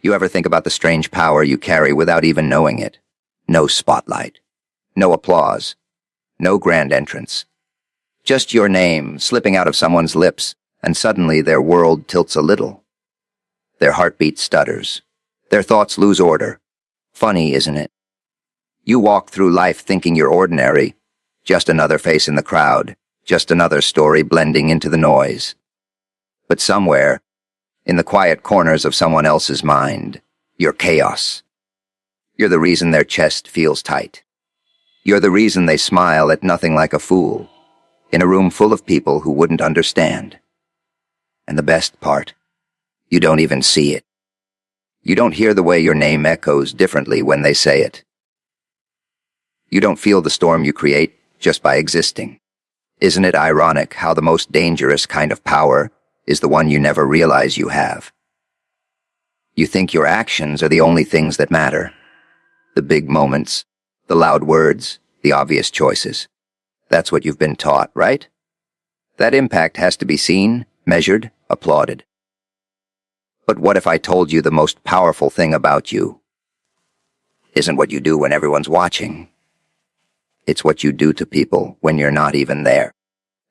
You ever think about the strange power you carry without even knowing it? No spotlight. No applause. No grand entrance. Just your name slipping out of someone's lips, and suddenly their world tilts a little. Their heartbeat stutters. Their thoughts lose order. Funny, isn't it? You walk through life thinking you're ordinary, just another face in the crowd, just another story blending into the noise. But somewhere, in the quiet corners of someone else's mind, you're chaos. You're the reason their chest feels tight. You're the reason they smile at nothing like a fool, in a room full of people who wouldn't understand. And the best part, you don't even see it. You don't hear the way your name echoes differently when they say it. You don't feel the storm you create just by existing. Isn't it ironic how the most dangerous kind of power is the one you never realize you have? You think your actions are the only things that matter. The big moments, the loud words, the obvious choices. That's what you've been taught, right? That impact has to be seen, measured, applauded. But what if I told you the most powerful thing about you isn't what you do when everyone's watching? It's what you do to people when you're not even there.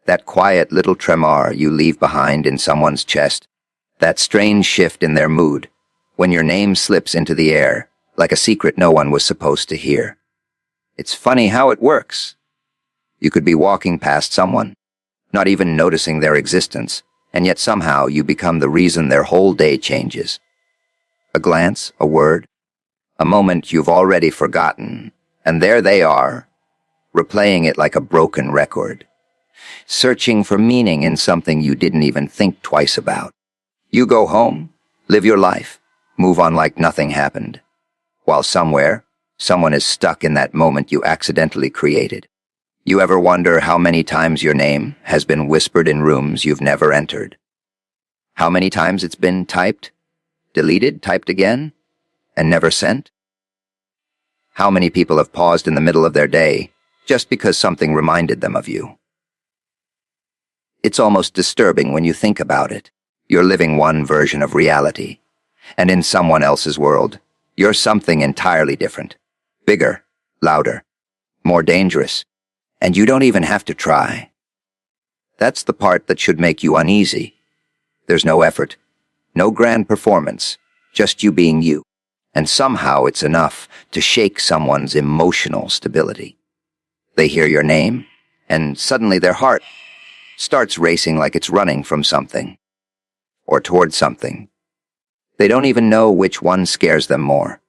That quiet little tremor you leave behind in someone's chest. That strange shift in their mood when your name slips into the air like a secret no one was supposed to hear. It's funny how it works. You could be walking past someone, not even noticing their existence, and yet somehow you become the reason their whole day changes. A glance, a word, a moment you've already forgotten, and there they are, replaying it like a broken record, searching for meaning in something you didn't even think twice about. You go home, live your life, move on like nothing happened, while somewhere, someone is stuck in that moment you accidentally created. You ever wonder how many times your name has been whispered in rooms you've never entered? How many times it's been typed, deleted, typed again, and never sent? How many people have paused in the middle of their day just because something reminded them of you? It's almost disturbing when you think about it. You're living one version of reality, and in someone else's world, you're something entirely different. Bigger, louder, more dangerous, and you don't even have to try. That's the part that should make you uneasy. There's no effort, no grand performance, just you being you, and somehow it's enough to shake someone's emotional stability. They hear your name, and suddenly their heart starts racing like it's running from something, or toward something. They don't even know which one scares them more.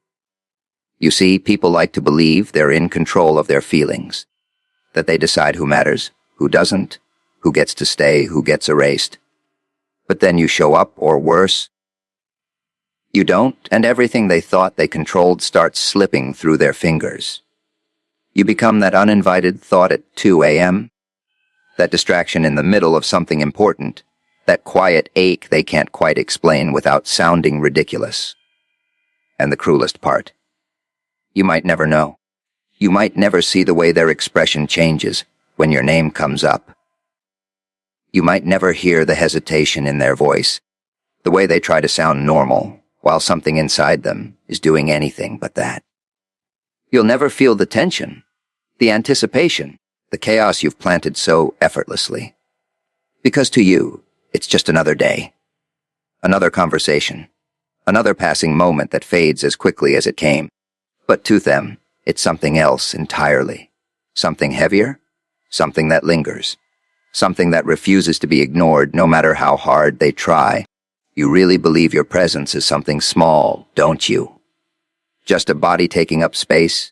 You see, people like to believe they're in control of their feelings, that they decide who matters, who doesn't, who gets to stay, who gets erased. But then you show up, or worse, you don't, and everything they thought they controlled starts slipping through their fingers. You become that uninvited thought at 2 a.m., that distraction in the middle of something important, that quiet ache they can't quite explain without sounding ridiculous. And the cruelest part, you might never know. You might never see the way their expression changes when your name comes up. You might never hear the hesitation in their voice, the way they try to sound normal while something inside them is doing anything but that. You'll never feel the tension, the anticipation, the chaos you've planted so effortlessly. Because to you, it's just another day, another conversation, another passing moment that fades as quickly as it came. But to them, it's something else entirely. Something heavier, something that lingers, something that refuses to be ignored no matter how hard they try. You really believe your presence is something small, don't you? Just a body taking up space?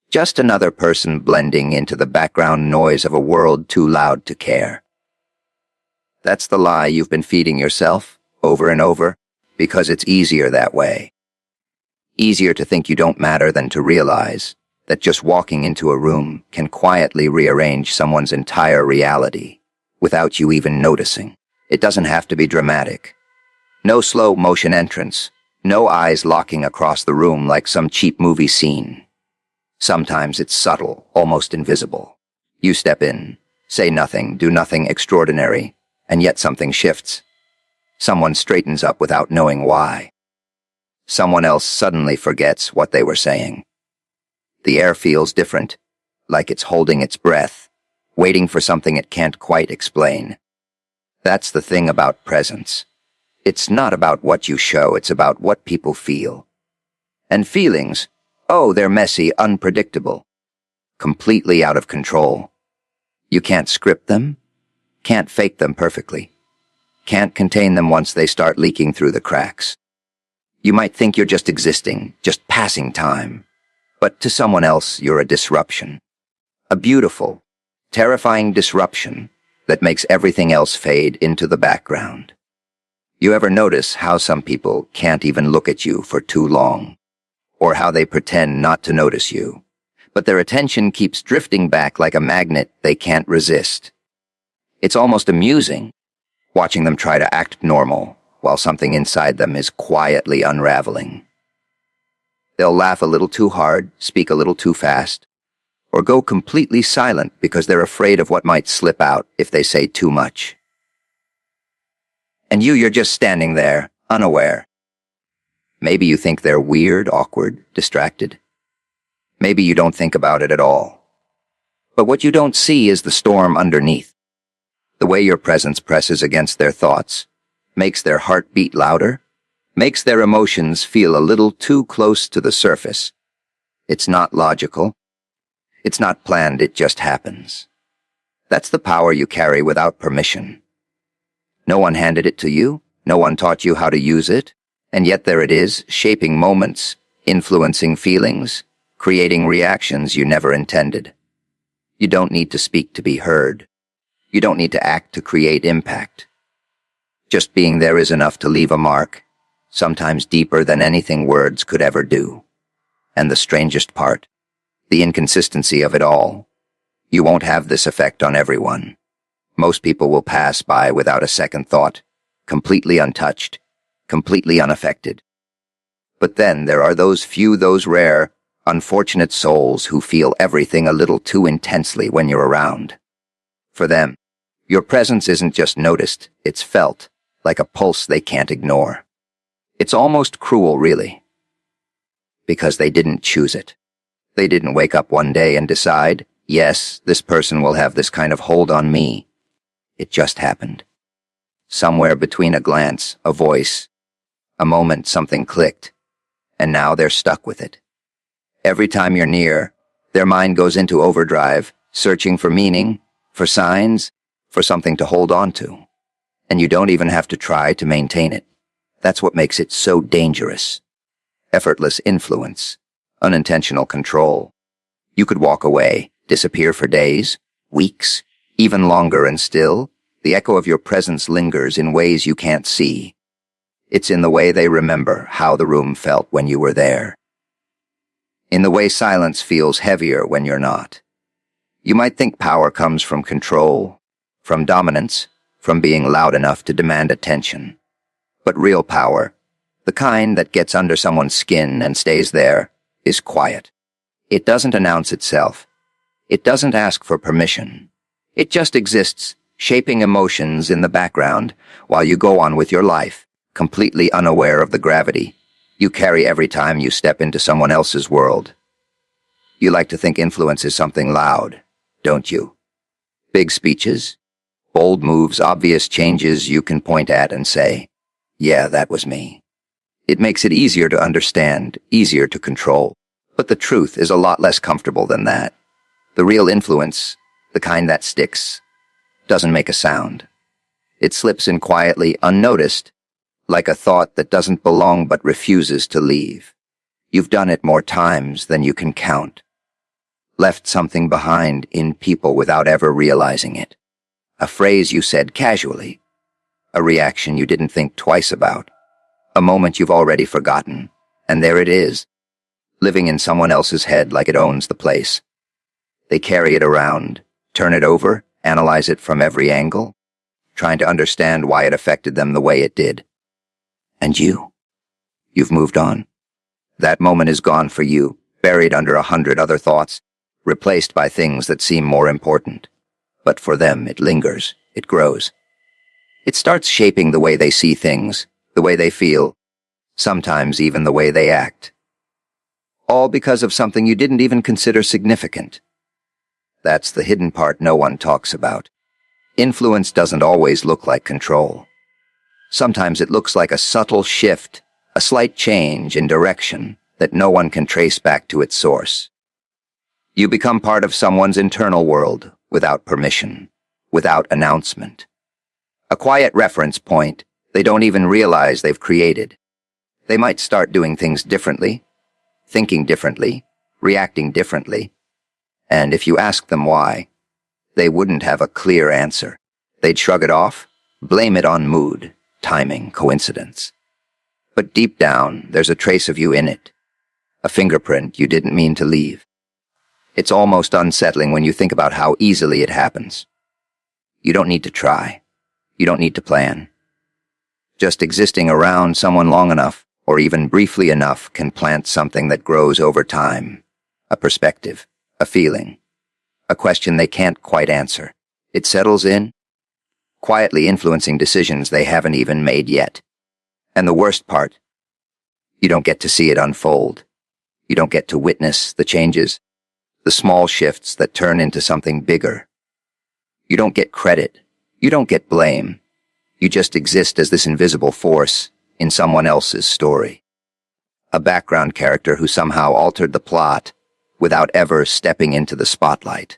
Just another person blending into the background noise of a world too loud to care. That's the lie you've been feeding yourself, over and over, because it's easier that way. Easier to think you don't matter than to realize that just walking into a room can quietly rearrange someone's entire reality without you even noticing. It doesn't have to be dramatic. No slow motion entrance, no eyes locking across the room like some cheap movie scene. Sometimes it's subtle, almost invisible. You step in, say nothing, do nothing extraordinary, and yet something shifts. Someone straightens up without knowing why. someone else suddenly forgets what they were saying. The air feels different, like it's holding its breath, waiting for something it can't quite explain. That's the thing about presence. It's not about what you show, it's about what people feel. And feelings, oh, they're messy, unpredictable, completely out of control. You can't script them, can't fake them perfectly, can't contain them once they start leaking through the cracks. You might think you're just existing, just passing time, but to someone else you're a disruption. A beautiful, terrifying disruption that makes everything else fade into the background. You ever notice how some people can't even look at you for too long? Or how they pretend not to notice you, but their attention keeps drifting back like a magnet they can't resist. It's almost amusing, watching them try to act normal while something inside them is quietly unraveling. They'll laugh a little too hard, speak a little too fast, or go completely silent because they're afraid of what might slip out if they say too much. And you're just standing there, unaware. Maybe you think they're weird, awkward, distracted. Maybe you don't think about it at all. But what you don't see is the storm underneath. The way your presence presses against their thoughts, makes their heart beat louder, makes their emotions feel a little too close to the surface. It's not logical. It's not planned, it just happens. That's the power you carry without permission. No one handed it to you, no one taught you how to use it, and yet there it is, shaping moments, influencing feelings, creating reactions you never intended. You don't need to speak to be heard. You don't need to act to create impact. Just being there is enough to leave a mark, sometimes deeper than anything words could ever do. And the strangest part, the inconsistency of it all. You won't have this effect on everyone. Most people will pass by without a second thought, completely untouched, completely unaffected. But then there are those few, those rare, unfortunate souls who feel everything a little too intensely when you're around. For them, your presence isn't just noticed, it's felt, like a pulse they can't ignore. It's almost cruel, really. Because they didn't choose it. They didn't wake up one day and decide, yes, this person will have this kind of hold on me. It just happened. Somewhere between a glance, a voice, a moment something clicked, and now they're stuck with it. Every time you're near, their mind goes into overdrive, searching for meaning, for signs, for something to hold on to. And you don't even have to try to maintain it. That's what makes it so dangerous. Effortless influence, unintentional control. You could walk away, disappear for days, weeks, even longer, and still, the echo of your presence lingers in ways you can't see. It's in the way they remember how the room felt when you were there. In the way silence feels heavier when you're not. You might think power comes from control, from dominance, from being loud enough to demand attention. But real power, the kind that gets under someone's skin and stays there, is quiet. It doesn't announce itself. It doesn't ask for permission. It just exists, shaping emotions in the background while you go on with your life, completely unaware of the gravity you carry every time you step into someone else's world. You like to think influence is something loud, don't you? Big speeches, bold moves, obvious changes you can point at and say, yeah, that was me. It makes it easier to understand, easier to control. But the truth is a lot less comfortable than that. The real influence, the kind that sticks, doesn't make a sound. It slips in quietly, unnoticed, like a thought that doesn't belong but refuses to leave. You've done it more times than you can count. Left something behind in people without ever realizing it. A phrase you said casually. A reaction you didn't think twice about. A moment you've already forgotten. And there it is, living in someone else's head like it owns the place. They carry it around, turn it over, analyze it from every angle, trying to understand why it affected them the way it did. And you've moved on. That moment is gone for you, buried under 100 other thoughts, replaced by things that seem more important. But for them, it lingers, it grows. It starts shaping the way they see things, the way they feel. sometimes even the way they act. All because of something you didn't even consider significant. That's the hidden part no one talks about. Influence doesn't always look like control. Sometimes it looks like a subtle shift, a slight change in direction that no one can trace back to its source. You become part of someone's internal world without permission, without announcement. A quiet reference point they don't even realize they've created. They might start doing things differently, thinking differently, reacting differently, and if you ask them why, they wouldn't have a clear answer. They'd shrug it off, blame it on mood, timing, coincidence. But deep down, there's a trace of you in it, a fingerprint you didn't mean to leave. It's almost unsettling when you think about how easily it happens. You don't need to try. You don't need to plan. Just existing around someone long enough, or even briefly enough, can plant something that grows over time. A perspective, a feeling, a question they can't quite answer. It settles in, quietly influencing decisions they haven't even made yet. And the worst part, you don't get to see it unfold. You don't get to witness the changes, the small shifts that turn into something bigger. You don't get credit. You don't get blame. You just exist as this invisible force in someone else's story. A background character who somehow altered the plot without ever stepping into the spotlight.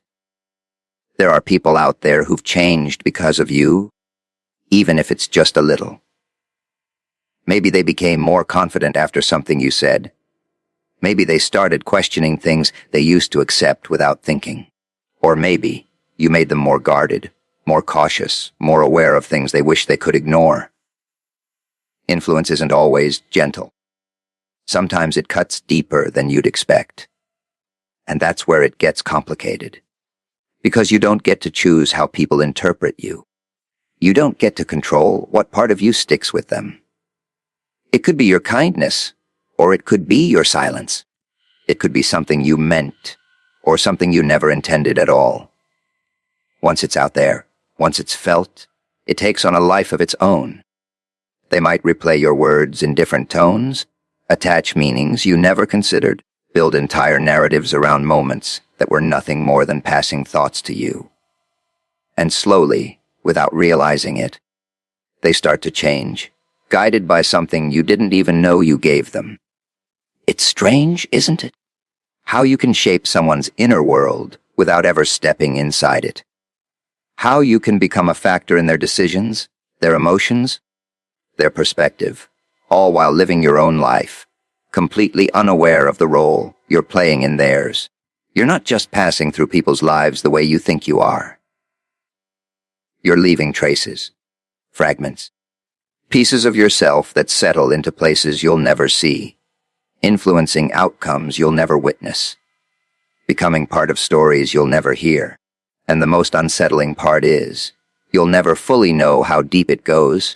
There are people out there who've changed because of you, even if it's just a little. Maybe they became more confident after something you said. Maybe they started questioning things they used to accept without thinking. Or maybe you made them more guarded, more cautious, more aware of things they wish they could ignore. Influence isn't always gentle. Sometimes it cuts deeper than you'd expect. And that's where it gets complicated. Because you don't get to choose how people interpret you. You don't get to control what part of you sticks with them. It could be your kindness, or it could be your silence. It could be something you meant, or something you never intended at all. Once it's out there, once it's felt, it takes on a life of its own. They might replay your words in different tones, attach meanings you never considered, build entire narratives around moments that were nothing more than passing thoughts to you. And slowly, without realizing it, they start to change, guided by something you didn't even know you gave them. It's strange, isn't it? How you can shape someone's inner world without ever stepping inside it. How you can become a factor in their decisions, their emotions, their perspective, all while living your own life, completely unaware of the role you're playing in theirs. You're not just passing through people's lives the way you think you are. You're leaving traces, fragments, pieces of yourself that settle into places you'll never see, influencing outcomes you'll never witness, becoming part of stories you'll never hear. And the most unsettling part is, you'll never fully know how deep it goes.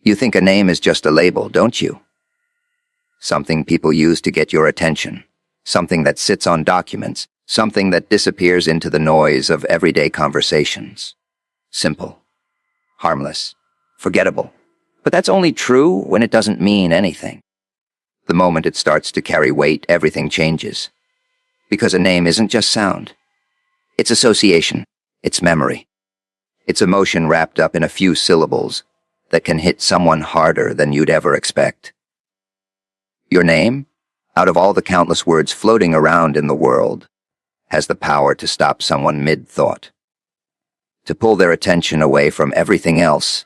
You think a name is just a label, don't you? Something people use to get your attention, something that sits on documents, something that disappears into the noise of everyday conversations. Simple, harmless, forgettable. But that's only true when it doesn't mean anything. The moment it starts to carry weight, everything changes. Because a name isn't just sound. It's association, it's memory. It's emotion wrapped up in a few syllables that can hit someone harder than you'd ever expect. Your name, out of all the countless words floating around in the world, has the power to stop someone mid-thought. To pull their attention away from everything else,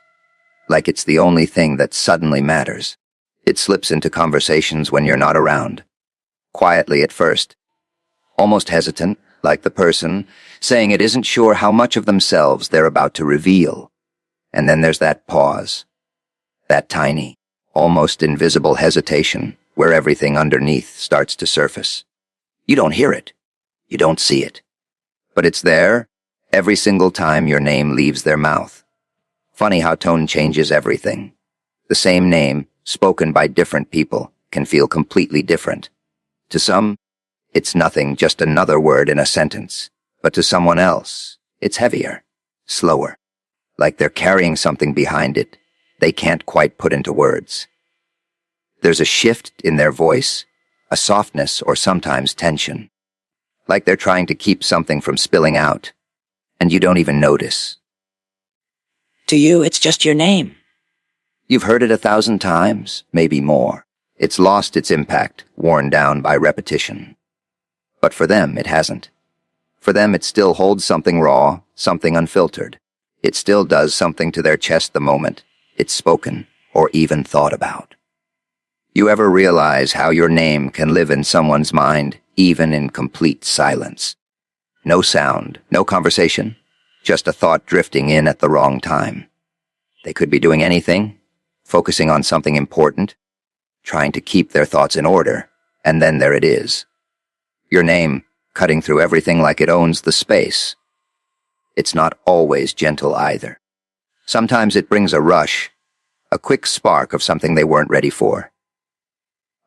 like it's the only thing that suddenly matters. It slips into conversations when you're not around. Quietly at first, almost hesitant, like the person saying it isn't sure how much of themselves they're about to reveal. And then there's that pause, that tiny, almost invisible hesitation where everything underneath starts to surface. You don't hear it. You don't see it. But it's there every single time your name leaves their mouth. Funny how tone changes everything. The same name, spoken by different people, can feel completely different. To some, it's nothing, just another word in a sentence. But to someone else, it's heavier, slower, like they're carrying something behind it they can't quite put into words. There's a shift in their voice, a softness or sometimes tension, like they're trying to keep something from spilling out, and you don't even notice. To you, it's just your name. You've heard it 1,000 times, maybe more. It's lost its impact, worn down by repetition. But for them, it hasn't. For them, it still holds something raw, something unfiltered. It still does something to their chest the moment it's spoken or even thought about. You ever realize how your name can live in someone's mind, even in complete silence? No sound, no conversation, just a thought drifting in at the wrong time. They could be doing anything, focusing on something important, trying to keep their thoughts in order, and then there it is. Your name, cutting through everything like it owns the space. It's not always gentle either. Sometimes it brings a rush, a quick spark of something they weren't ready for.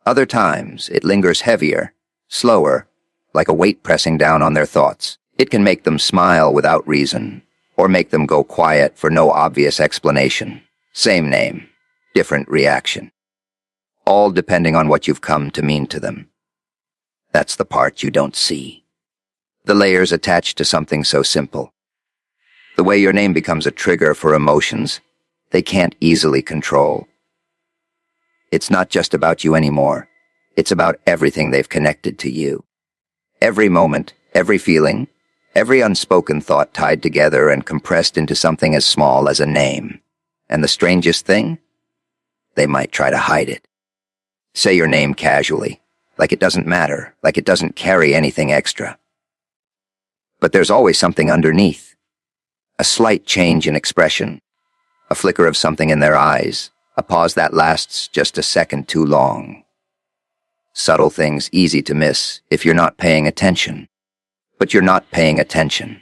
Other times, it lingers heavier, slower, like a weight pressing down on their thoughts. It can make them smile without reason, or make them go quiet for no obvious explanation. Same name, different reaction. All depending on what you've come to mean to them. That's the part you don't see. The layers attached to something so simple. The way your name becomes a trigger for emotions they can't easily control. It's not just about you anymore. It's about everything they've connected to you. Every moment, every feeling, every unspoken thought tied together and compressed into something as small as a name. And the strangest thing? They might try to hide it. Say your name casually, like it doesn't matter, like it doesn't carry anything extra. But there's always something underneath. A slight change in expression, a flicker of something in their eyes, a pause that lasts just a second too long. Subtle things easy to miss if you're not paying attention. But you're not paying attention.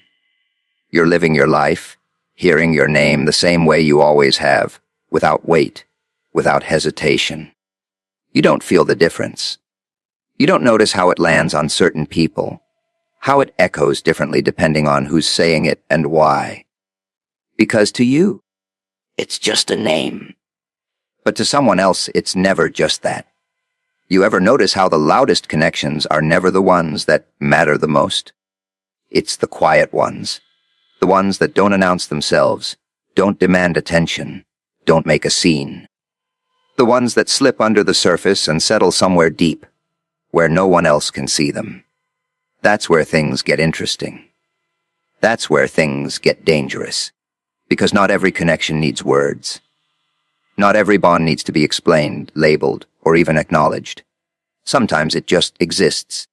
You're living your life, hearing your name the same way you always have, without weight, without hesitation. You don't feel the difference. You don't notice how it lands on certain people, how it echoes differently depending on who's saying it and why. Because to you, it's just a name. But to someone else, it's never just that. You ever notice how the loudest connections are never the ones that matter the most? It's the quiet ones. The ones that don't announce themselves, don't demand attention, don't make a scene. The ones that slip under the surface and settle somewhere deep, where no one else can see them. That's where things get interesting. That's where things get dangerous. Because not every connection needs words. Not every bond needs to be explained, labeled, or even acknowledged. Sometimes it just exists.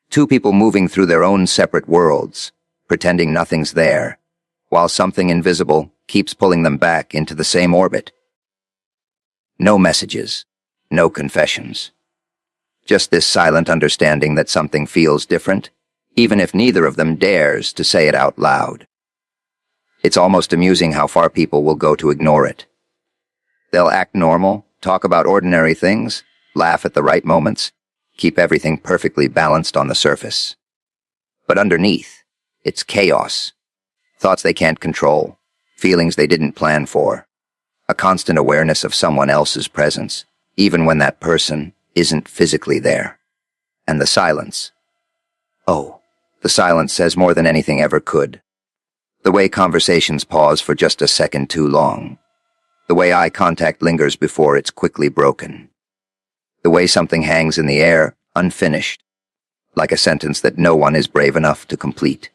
Two people moving through their own separate worlds, pretending nothing's there, while something invisible keeps pulling them back into the same orbit. No messages, no confessions. Just this silent understanding that something feels different, even if neither of them dares to say it out loud. It's almost amusing how far people will go to ignore it. They'll act normal, talk about ordinary things, laugh at the right moments, keep everything perfectly balanced on the surface. But underneath, it's chaos. Thoughts they can't control, feelings they didn't plan for, a constant awareness of someone else's presence, even when that person isn't physically there. And the silence. Oh, the silence says more than anything ever could. The way conversations pause for just a second too long. The way eye contact lingers before it's quickly broken. The way something hangs in the air, unfinished, like a sentence that no one is brave enough to complete.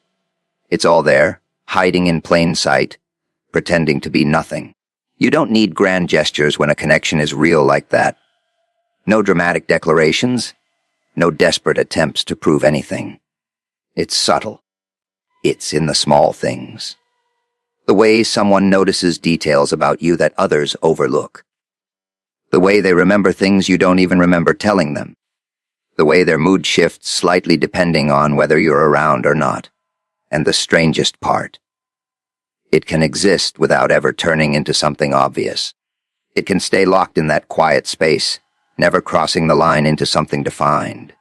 It's all there, hiding in plain sight, pretending to be nothing. You don't need grand gestures when a connection is real like that. No dramatic declarations, no desperate attempts to prove anything. It's subtle. It's in the small things. The way someone notices details about you that others overlook. The way they remember things you don't even remember telling them. The way their mood shifts slightly depending on whether you're around or not. And the strangest part. It can exist without ever turning into something obvious. It can stay locked in that quiet space, never crossing the line into something defined.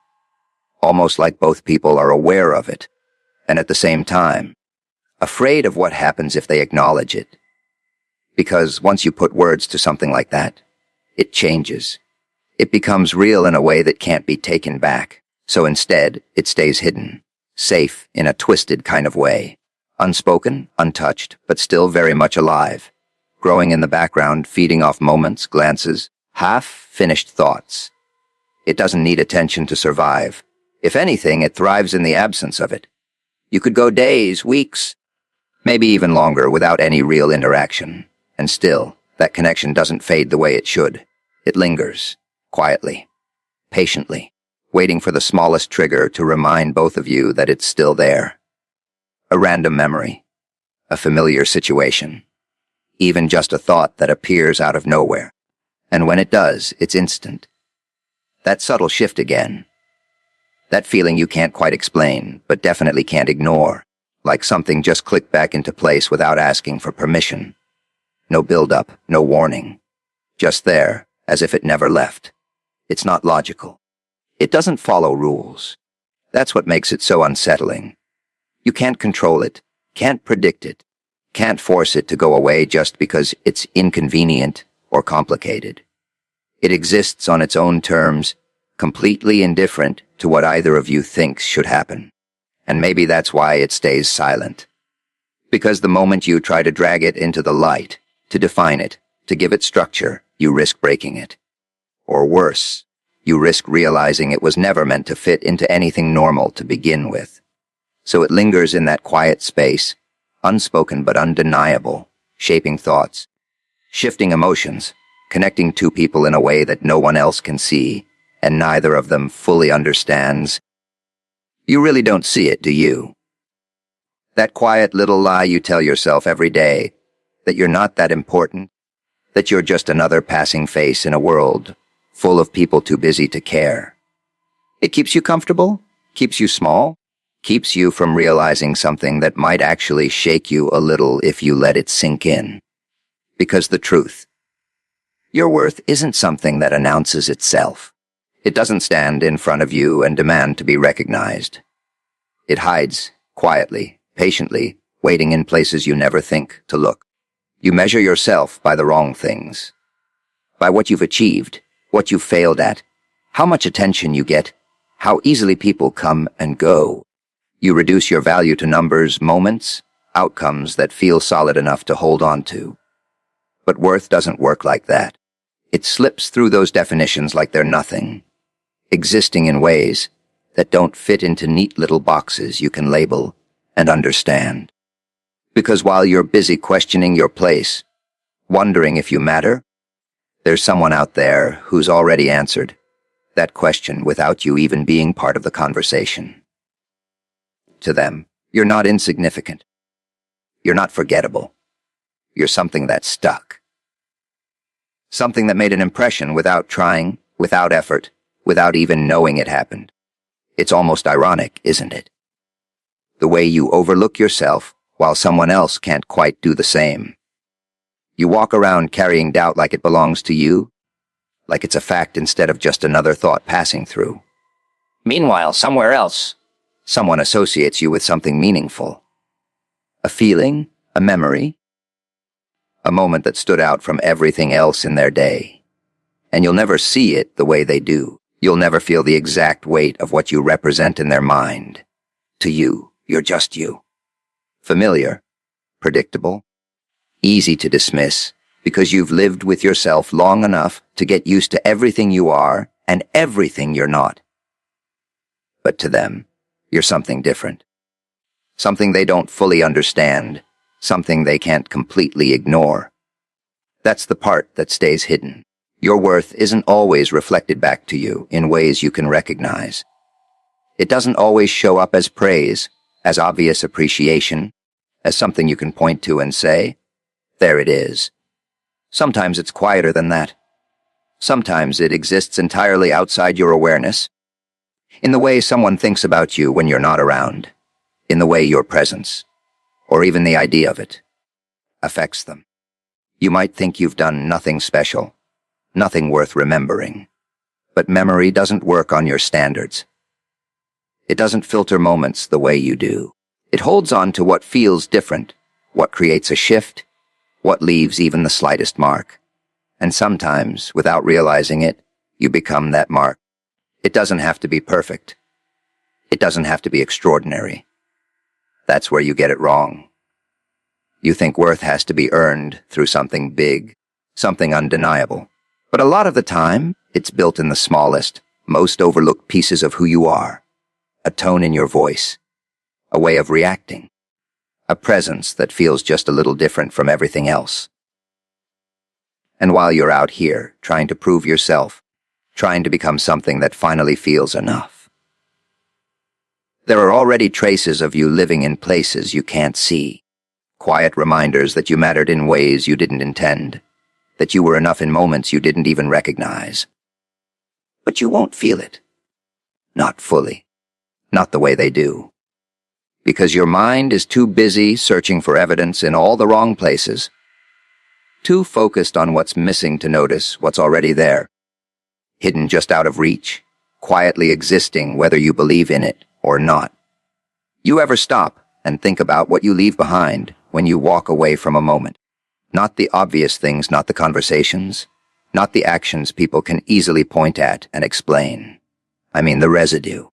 Almost like both people are aware of it, and at the same time, afraid of what happens if they acknowledge it. Because once you put words to something like that, it changes. It becomes real in a way that can't be taken back. So instead, it stays hidden, safe in a twisted kind of way. Unspoken, untouched, but still very much alive. Growing in the background, feeding off moments, glances, half-finished thoughts. It doesn't need attention to survive. If anything, it thrives in the absence of it. You could go days, weeks, maybe even longer without any real interaction. And still, that connection doesn't fade the way it should. It lingers, quietly, patiently, waiting for the smallest trigger to remind both of you that it's still there. A random memory, a familiar situation, even just a thought that appears out of nowhere. And when it does, it's instant. That subtle shift again. That feeling you can't quite explain, but definitely can't ignore. Like something just clicked back into place without asking for permission. No build-up, no warning. Just there, as if it never left. It's not logical. It doesn't follow rules. That's what makes it so unsettling. You can't control it, can't predict it, can't force it to go away just because it's inconvenient or complicated. It exists on its own terms, completely indifferent to what either of you thinks should happen. And maybe that's why it stays silent. Because the moment you try to drag it into the light, to define it, to give it structure, you risk breaking it. Or worse, you risk realizing it was never meant to fit into anything normal to begin with. So it lingers in that quiet space, unspoken but undeniable, shaping thoughts, shifting emotions, connecting two people in a way that no one else can see, and neither of them fully understands. You really don't see it, do you? That quiet little lie you tell yourself every day, that you're not that important, that you're just another passing face in a world full of people too busy to care. It keeps you comfortable, keeps you small, keeps you from realizing something that might actually shake you a little if you let it sink in. Because the truth, your worth isn't something that announces itself. It doesn't stand in front of you and demand to be recognized. It hides, quietly, patiently, waiting in places you never think to look. You measure yourself by the wrong things. By what you've achieved, what you've failed at, how much attention you get, how easily people come and go. You reduce your value to numbers, moments, outcomes that feel solid enough to hold on to. But worth doesn't work like that. It slips through those definitions like they're nothing, existing in ways that don't fit into neat little boxes you can label and understand. Because while you're busy questioning your place, wondering if you matter, there's someone out there who's already answered that question without you even being part of the conversation. To them, you're not insignificant. You're not forgettable. You're something that stuck. Something that made an impression without trying, without effort, without even knowing it happened. It's almost ironic, isn't it? The way you overlook yourself while someone else can't quite do the same. You walk around carrying doubt like it belongs to you, like it's a fact instead of just another thought passing through. Meanwhile, somewhere else, someone associates you with something meaningful. A feeling, a memory, a moment that stood out from everything else in their day. And you'll never see it the way they do. You'll never feel the exact weight of what you represent in their mind. To you, you're just you. Familiar, predictable, easy to dismiss, because you've lived with yourself long enough to get used to everything you are and everything you're not. But to them, you're something different. Something they don't fully understand, something they can't completely ignore. That's the part that stays hidden. Your worth isn't always reflected back to you in ways you can recognize. It doesn't always show up as praise, as obvious appreciation, as something you can point to and say, there it is. Sometimes it's quieter than that. Sometimes it exists entirely outside your awareness, in the way someone thinks about you when you're not around, in the way your presence, or even the idea of it, affects them. You might think you've done nothing special, nothing worth remembering, but memory doesn't work on your standards. It doesn't filter moments the way you do. It holds on to what feels different, what creates a shift, what leaves even the slightest mark. And sometimes, without realizing it, You become that mark. It doesn't have to be perfect. It doesn't have to be extraordinary. That's where you get it wrong. You think worth has to be earned through something big, something undeniable. But a lot of the time, it's built in the smallest, most overlooked pieces of who you are. A tone in your voice. A way of reacting. A presence that feels just a little different from everything else. And while you're out here, trying to prove yourself, trying to become something that finally feels enough, there are already traces of you living in places you can't see. Quiet reminders that you mattered in ways you didn't intend, that you were enough in moments you didn't even recognize. But you won't feel it. Not fully. Not the way they do. Because your mind is too busy searching for evidence in all the wrong places. Too focused on what's missing to notice what's already there. Hidden just out of reach, quietly existing whether you believe in it or not. You ever stop and think about what you leave behind when you walk away from a moment? Not the obvious things, not the conversations, not the actions people can easily point at and explain. I mean the residue.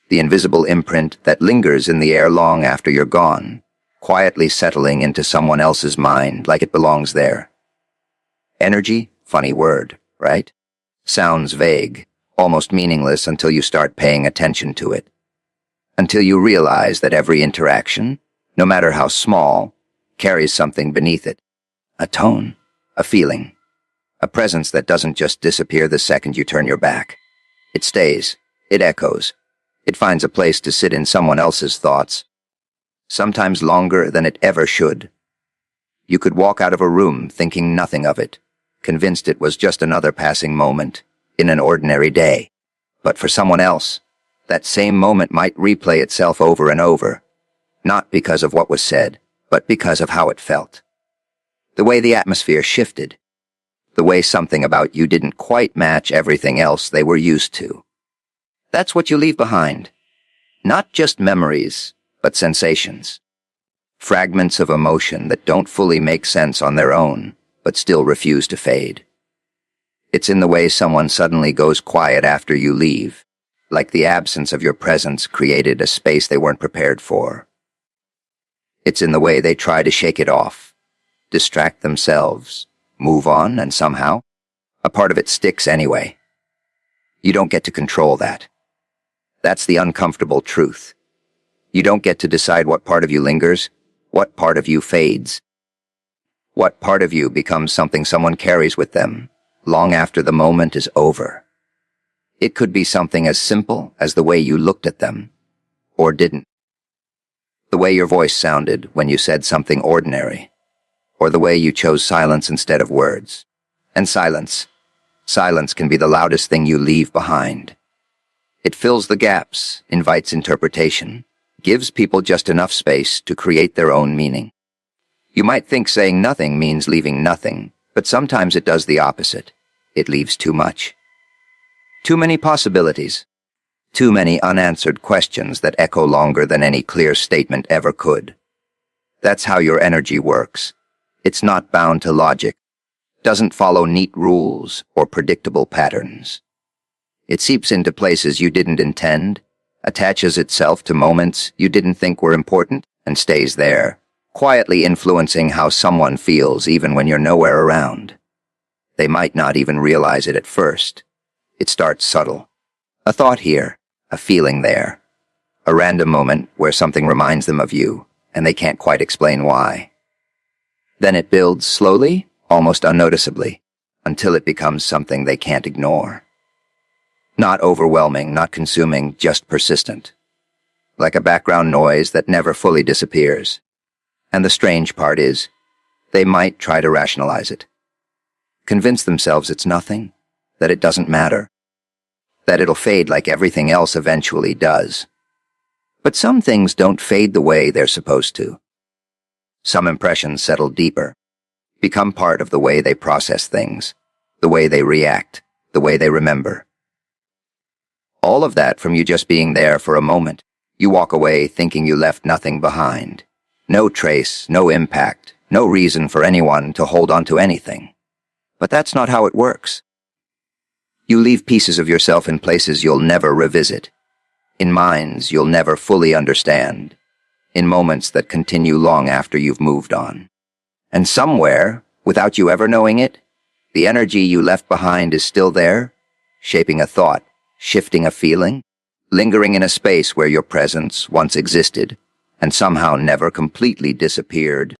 The invisible imprint that lingers in the air long after you're gone, quietly settling into someone else's mind like it belongs there. Energy? Funny word, right? Sounds vague, almost meaningless until you start paying attention to it. Until you realize that every interaction, no matter how small, carries something beneath it. A tone, a feeling, a presence that doesn't just disappear the second you turn your back. It stays, it echoes, it finds a place to sit in someone else's thoughts, sometimes longer than it ever should. You could walk out of a room thinking nothing of it, convinced it was just another passing moment in an ordinary day. But for someone else, that same moment might replay itself over and over, not because of what was said, but because of how it felt. The way the atmosphere shifted, the way something about you didn't quite match everything else they were used to. That's what you leave behind. Not just memories, but sensations. Fragments of emotion that don't fully make sense on their own, but still refuse to fade. It's in the way someone suddenly goes quiet after you leave, like the absence of your presence created a space they weren't prepared for. It's in the way they try to shake it off, distract themselves, move on, and somehow, a part of it sticks anyway. You don't get to control that. That's the uncomfortable truth. You don't get to decide what part of you lingers, what part of you fades, what part of you becomes something someone carries with them, long after the moment is over. It could be something as simple as the way you looked at them, or didn't. The way your voice sounded when you said something ordinary, or the way you chose silence instead of words. And silence can be the loudest thing you leave behind. It fills the gaps, invites interpretation, gives people just enough space to create their own meaning. You might think saying nothing means leaving nothing, but sometimes it does the opposite. It leaves too much. Too many possibilities. Too many unanswered questions that echo longer than any clear statement ever could. That's how your energy works. It's not bound to logic, doesn't follow neat rules or predictable patterns. It seeps into places you didn't intend, attaches itself to moments you didn't think were important, and stays there, quietly influencing how someone feels even when you're nowhere around. They might not even realize it at first. It starts subtle. A thought here, a feeling there, a random moment where something reminds them of you, and they can't quite explain why. Then it builds slowly, almost unnoticeably, until it becomes something they can't ignore. Not overwhelming, not consuming, just persistent. Like a background noise that never fully disappears. And the strange part is, they might try to rationalize it. Convince themselves it's nothing, that it doesn't matter, that it'll fade like everything else eventually does. But some things don't fade the way they're supposed to. Some impressions settle deeper, become part of the way they process things, the way they react, the way they remember. All of that from you just being there for a moment. You walk away thinking you left nothing behind. No trace, no impact, no reason for anyone to hold on to anything. But that's not how it works. You leave pieces of yourself in places you'll never revisit, in minds you'll never fully understand, in moments that continue long after you've moved on. And somewhere, without you ever knowing it, the energy you left behind is still there, shaping a thought, shifting a feeling, lingering in a space where your presence once existed and somehow never completely disappeared.